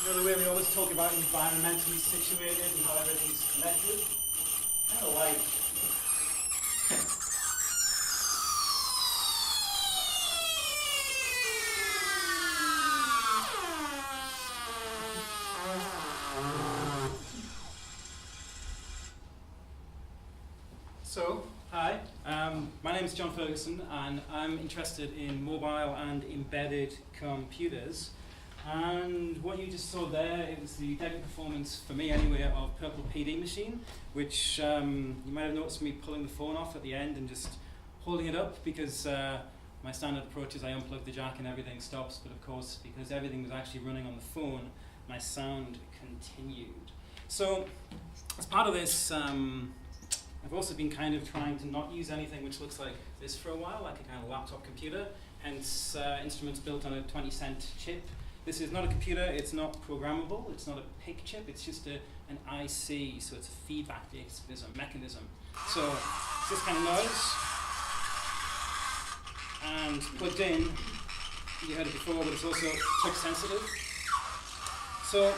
You know the way we always talk about environmentally situated and how everything's connected? Kind of like. So, hi, my name is John Ferguson and I'm interested in mobile and embedded computers. And what you just saw there, it was the demo performance, for me anyway, of Purple PD Machine, which you might have noticed me pulling the phone off at the end and just holding it up because my standard approach is I unplug the jack and everything stops, but of course, because everything was actually running on the phone, my sound continued. So, as part of this, I've also been kind of trying to not use anything which looks like this for a while, like a kind of laptop computer, hence instruments built on a 20-cent chip. This is not a computer, it's not programmable, it's not a PIC chip, it's just an IC, so it's a feedback mechanism. So it's this kind of noise, and plugged in, you heard it before, but it's also touch sensitive. So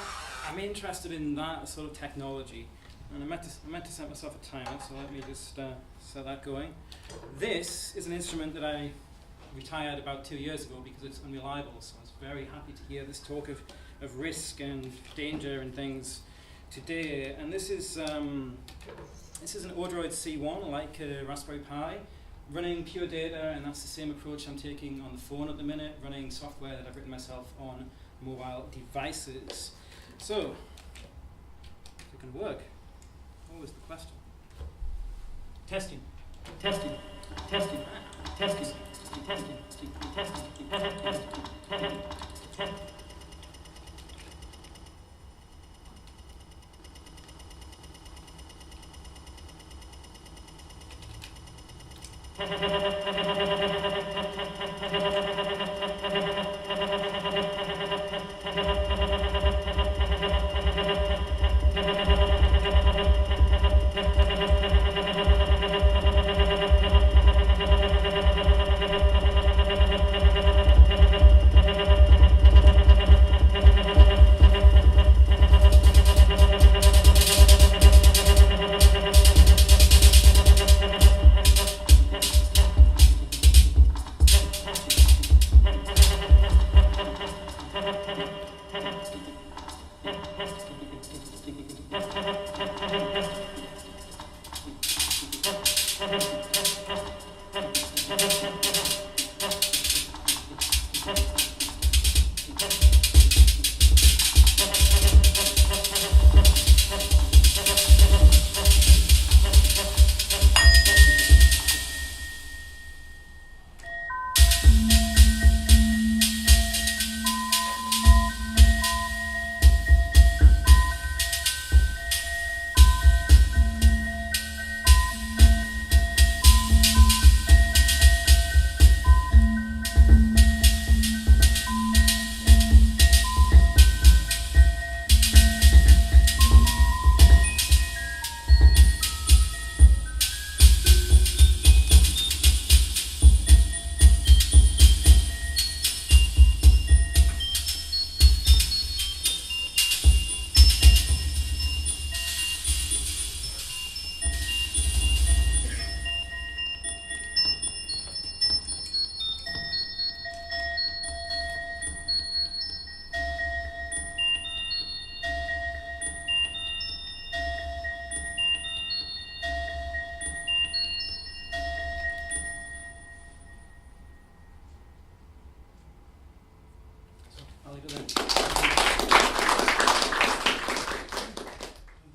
I'm interested in that sort of technology. And I meant to set myself a timer, so let me just set that going. This is an instrument that I retired about 2 years ago because it's unreliable, so I was very happy to hear this talk of risk and danger and things today. And this is an Odroid C1, like a Raspberry Pi, running pure data, and that's the same approach I'm taking on the phone at the minute, running software that I've written myself on mobile devices. So, is it going to work? Always the question. Testing, testing, testing, testing, testing, testing, testing, testing.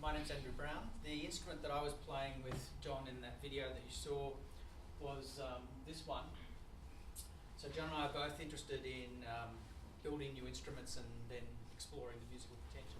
My name's Andrew Brown. The instrument that I was playing with John in that video that you saw was this one. So John and I are both interested in building new instruments and then exploring the musical potential.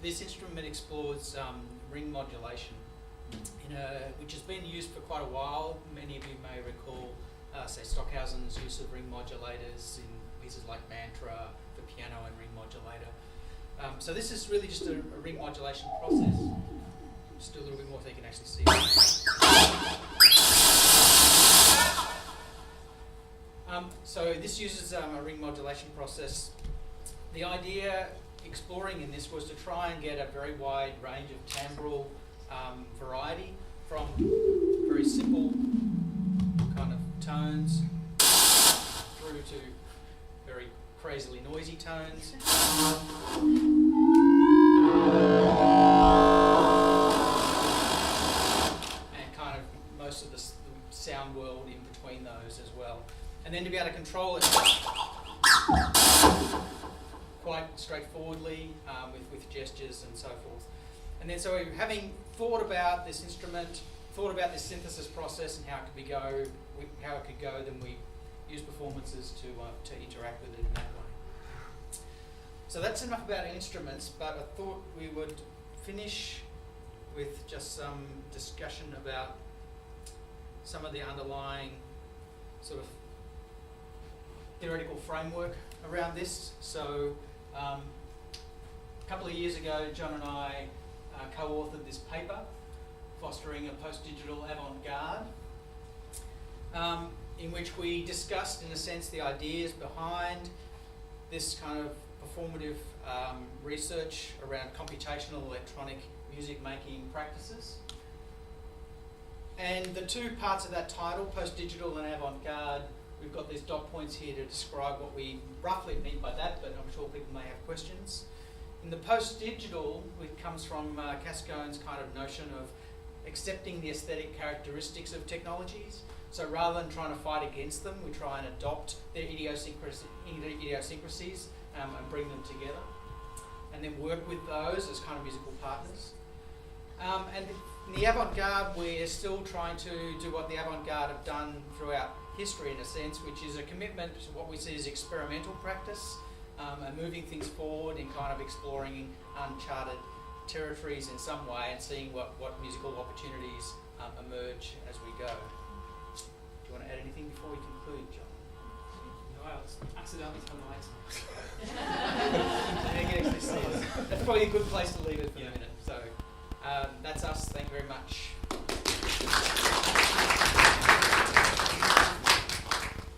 this instrument explores ring modulation, which has been used for quite a while. Many of you may recall, say, Stockhausen's use of ring modulators in pieces like Mantra for piano and ring modulator. So this is really just a ring modulation process. Just do a little bit more so you can actually see it. So this uses a ring modulation process. The idea exploring in this was to try and get a very wide range of timbral variety, from very simple kind of tones through to very crazily noisy tones. And kind of most of the sound world in between those as well. And then to be able to control it quite straightforwardly with gestures and so forth. And then so having thought about this instrument, thought about this synthesis process and how it could go, then we use performances to interact with it in that way. So that's enough about instruments, but I thought we would finish with just some discussion about some of the underlying sort of theoretical framework around this. So a couple of years ago, John and I co-authored this paper, Fostering a Post-Digital Avant-Garde, in which we discussed, in a sense, the ideas behind this kind of performative research around computational electronic music making practices. And the two parts of that title, post-digital and avant-garde, we've got these dot points here to describe what we roughly mean by that, but I'm sure people may have questions. In the post-digital, it comes from Cascone's kind of notion of accepting the aesthetic characteristics of technologies. So rather than trying to fight against them, we try and adopt their idiosyncrasies and bring them together, and then work with those as kind of musical partners. And in the avant-garde, we're still trying to do what the avant-garde have done throughout history, in a sense, which is a commitment to what we see as experimental practice, and moving things forward and kind of exploring uncharted territories in some way and seeing what musical opportunities emerge as we go. Do you want to add anything before we conclude, John? No, I was accidentally turning the lights on. That's probably a good place to leave it for a minute. So that's us. Thank you very much.